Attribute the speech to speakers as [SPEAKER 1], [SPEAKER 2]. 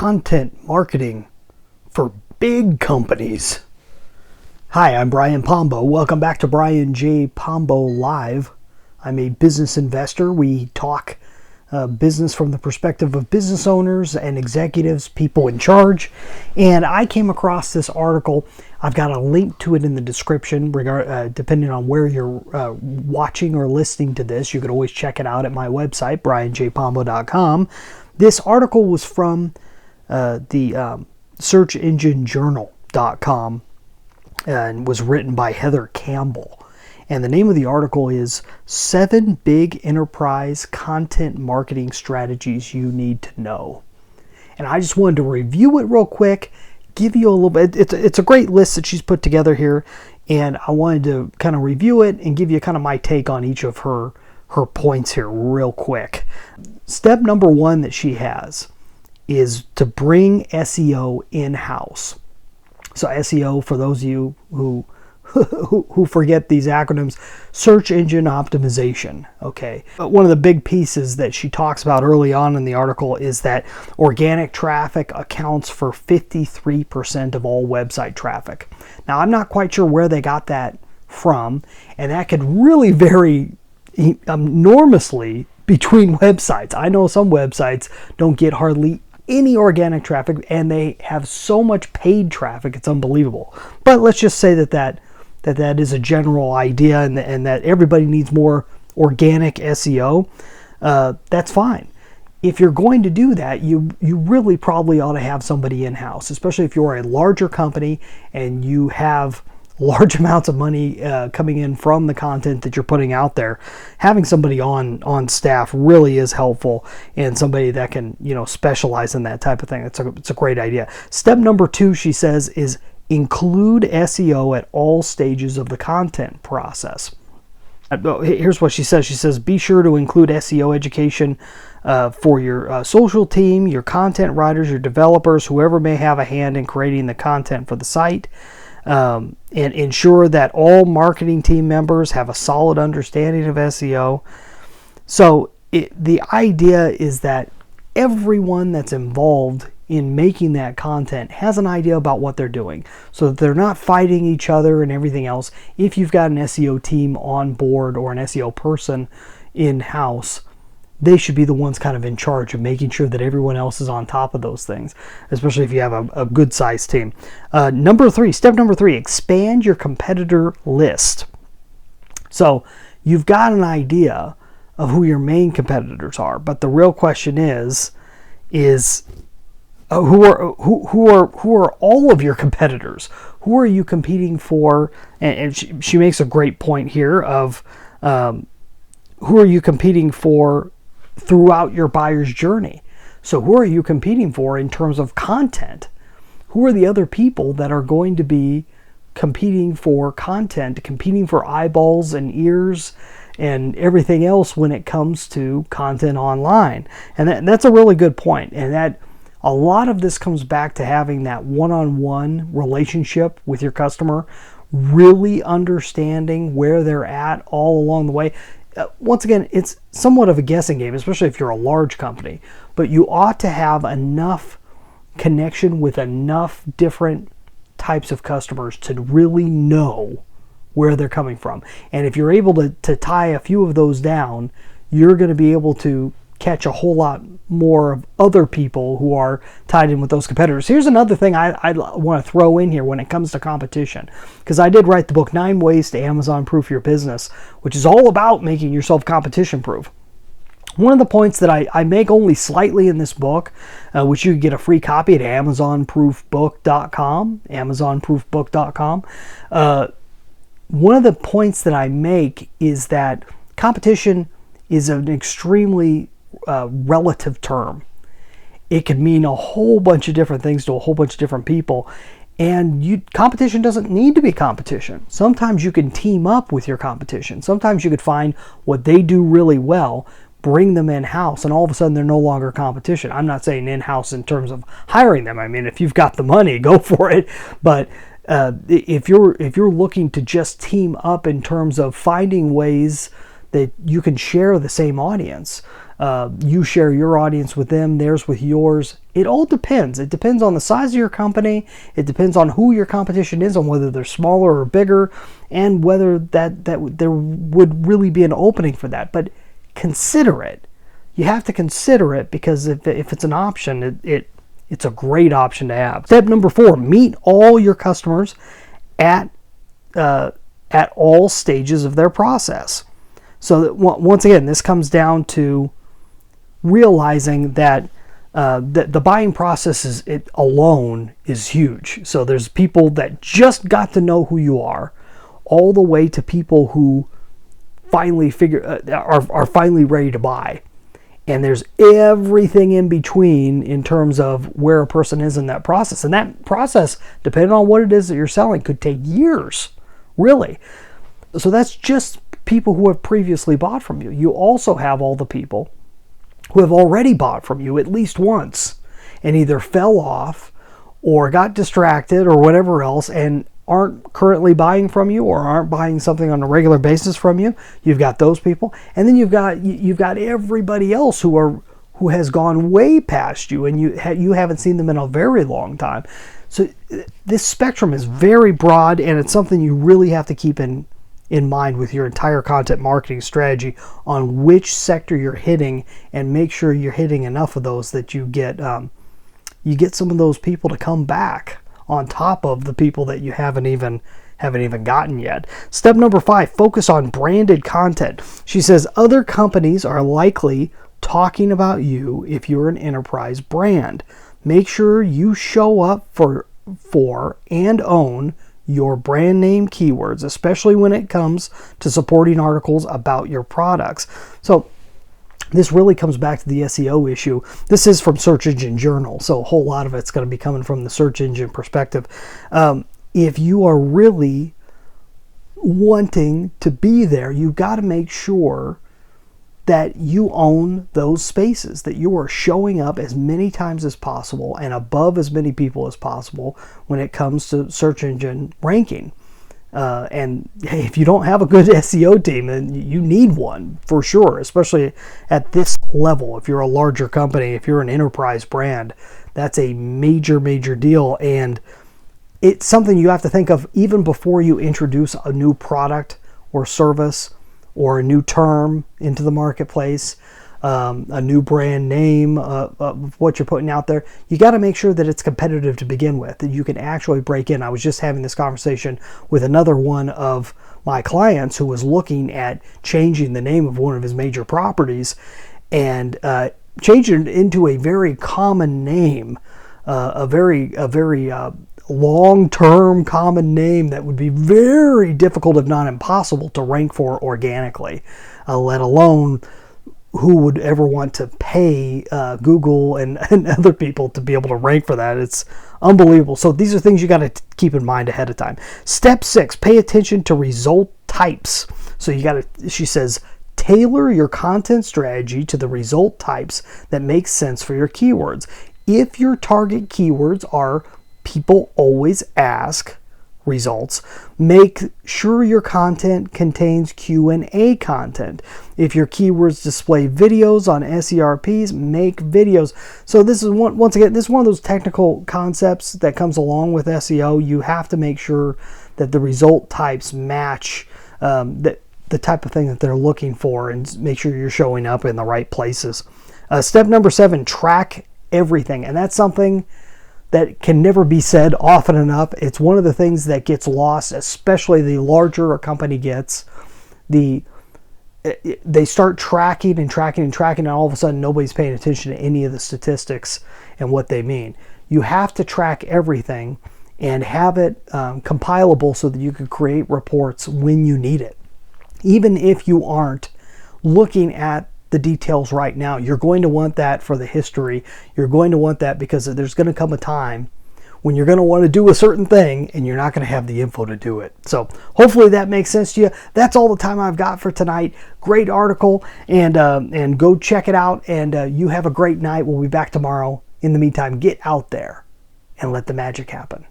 [SPEAKER 1] content marketing for big companies. Hi, I'm Brian Pombo. Welcome back to Brian J. Pombo Live. I'm a business investor. We talk business from the perspective of business owners and executives, people in charge. And I came across this article. I've got a link to it in the description, depending on where you're watching or listening to this. You can always check it out at my website, brianjpombo.com. This article was from the searchenginejournal.com and was written by Heather Campbell. And the name of the article is 7 Big Enterprise Content Marketing Strategies You Need to Know. And I just wanted to review it real quick, give you a little bit. It's a great list that she's put together here. And I wanted to kind of review it and give you kind of my take on each of her points here real quick. Step number 1 that she has is to bring SEO in-house. So SEO, for those of you who forget these acronyms, search engine optimization. Okay. But one of the big pieces that she talks about early on in the article is that organic traffic accounts for 53% of all website traffic. Now, I'm not quite sure where they got that from, and that could really vary enormously between websites. I know some websites don't get hardly any organic traffic, and they have so much paid traffic, it's unbelievable. But let's just say that is a general idea, and that everybody needs more organic SEO. That's fine. If you're going to do that, you really probably ought to have somebody in-house, especially if you're a larger company and you have large amounts of money coming in from the content that you're putting out there. Having somebody on staff really is helpful, and somebody that can specialize in that type of thing. It's a great idea. Step number 2, she says, is include SEO at all stages of the content process. Here's what she says. She says, be sure to include SEO education for your social team, your content writers, your developers, whoever may have a hand in creating the content for the site. And ensure that all marketing team members have a solid understanding of SEO. So the idea is that everyone that's involved in making that content has an idea about what they're doing, so that they're not fighting each other and everything else. If you've got an SEO team on board or an SEO person in-house, they should be the ones kind of in charge of making sure that everyone else is on top of those things, especially if you have a good sized team. Step number 3, expand your competitor list. So you've got an idea of who your main competitors are, but the real question is who are all of your competitors? Who are you competing for? And she makes a great point here of who are you competing for throughout your buyer's journey. So who are you competing for in terms of content? Who are the other people that are going to be competing for content, competing for eyeballs and ears and everything else when it comes to content online? And that's a really good point. And that a lot of this comes back to having that one-on-one relationship with your customer, really understanding where they're at all along the way. Once again, it's somewhat of a guessing game, especially if you're a large company, but you ought to have enough connection with enough different types of customers to really know where they're coming from. And if you're able to tie a few of those down, you're going to be able to catch a whole lot more of other people who are tied in with those competitors. Here's another thing I want to throw in here when it comes to competition, because I did write the book 9 Ways to Amazon Proof Your Business, which is all about making yourself competition proof. One of the points that I make only slightly in this book, which you can get a free copy at amazonproofbook.com, amazonproofbook.com. One of the points that I make is that competition is an extremely relative term. It could mean a whole bunch of different things to a whole bunch of different people, and competition doesn't need to be competition. Sometimes you can team up with your competition. Sometimes you could find what they do really well, bring them in-house, and all of a sudden they're no longer competition. I'm not saying in-house in terms of hiring them. I mean, if you've got the money, go for it. But if you're looking to just team up in terms of finding ways that you can share the same audience, You share your audience with them, theirs with yours. It all depends. It depends on the size of your company. It depends on who your competition is, on whether they're smaller or bigger, and whether that there would really be an opening for that. But consider it. You have to consider it, because if it's an option, it's a great option to have. Step number 4, meet all your customers at all stages of their process. So that, once again, this comes down to realizing that the buying process alone is huge. So there's people that just got to know who you are, all the way to people who finally are finally ready to buy. And there's everything in between in terms of where a person is in that process. And that process, depending on what it is that you're selling, could take years, really. So that's just people who have previously bought from you. You also have all the people who have already bought from you at least once and either fell off or got distracted or whatever else and aren't currently buying from you or aren't buying something on a regular basis from you. You've got those people. And then you've got everybody else who has gone way past you, and you haven't seen them in a very long time. So this spectrum is very broad, and it's something you really have to keep in mind with your entire content marketing strategy on which sector you're hitting, and make sure you're hitting enough of those that you get some of those people to come back on top of the people that you haven't even gotten yet. Step number 5, focus on branded content. She says other companies are likely talking about you if you're an enterprise brand. Make sure you show up for and own your brand name keywords, especially when it comes to supporting articles about your products. So this really comes back to the SEO issue. This is from Search Engine Journal, so a whole lot of it's going to be coming from the search engine perspective. If you are really wanting to be there, you've got to make sure that you own those spaces, that you are showing up as many times as possible and above as many people as possible when it comes to search engine ranking. And hey, if you don't have a good SEO team, then you need one for sure, especially at this level. If you're a larger company, if you're an enterprise brand, that's a major deal. And it's something you have to think of even before you introduce a new product or service or a new term into the marketplace, a new brand name of what you're putting out there. You got to make sure that it's competitive to begin with, that you can actually break in. I was just having this conversation with another one of my clients who was looking at changing the name of one of his major properties and changing it into a very common name, a very long-term common name that would be very difficult, if not impossible, to rank for organically, let alone who would ever want to pay Google and other people to be able to rank for that. It's unbelievable. So these are things you got to keep in mind ahead of time. Step 6, pay attention to result types. So she says, tailor your content strategy to the result types that make sense for your keywords. If your target keywords are people always ask results, make sure your content contains Q&A content. If your keywords display videos on SERPs, make videos. So this is once again, this is one of those technical concepts that comes along with SEO. You have to make sure that the result types match the type of thing that they're looking for, and make sure you're showing up in the right places. Step number 7, track everything. And that's something that can never be said often enough. It's one of the things that gets lost, especially the larger a company gets. They start tracking, and all of a sudden nobody's paying attention to any of the statistics and what they mean. You have to track everything and have it compilable so that you can create reports when you need it. Even if you aren't looking at the details right now, you're going to want that for the history. You're going to want that because there's going to come a time when you're going to want to do a certain thing and you're not going to have the info to do it. So hopefully that makes sense to you. That's all the time I've got for tonight. Great article, and go check it out, and you have a great night. We'll be back tomorrow. In the meantime, get out there and let the magic happen.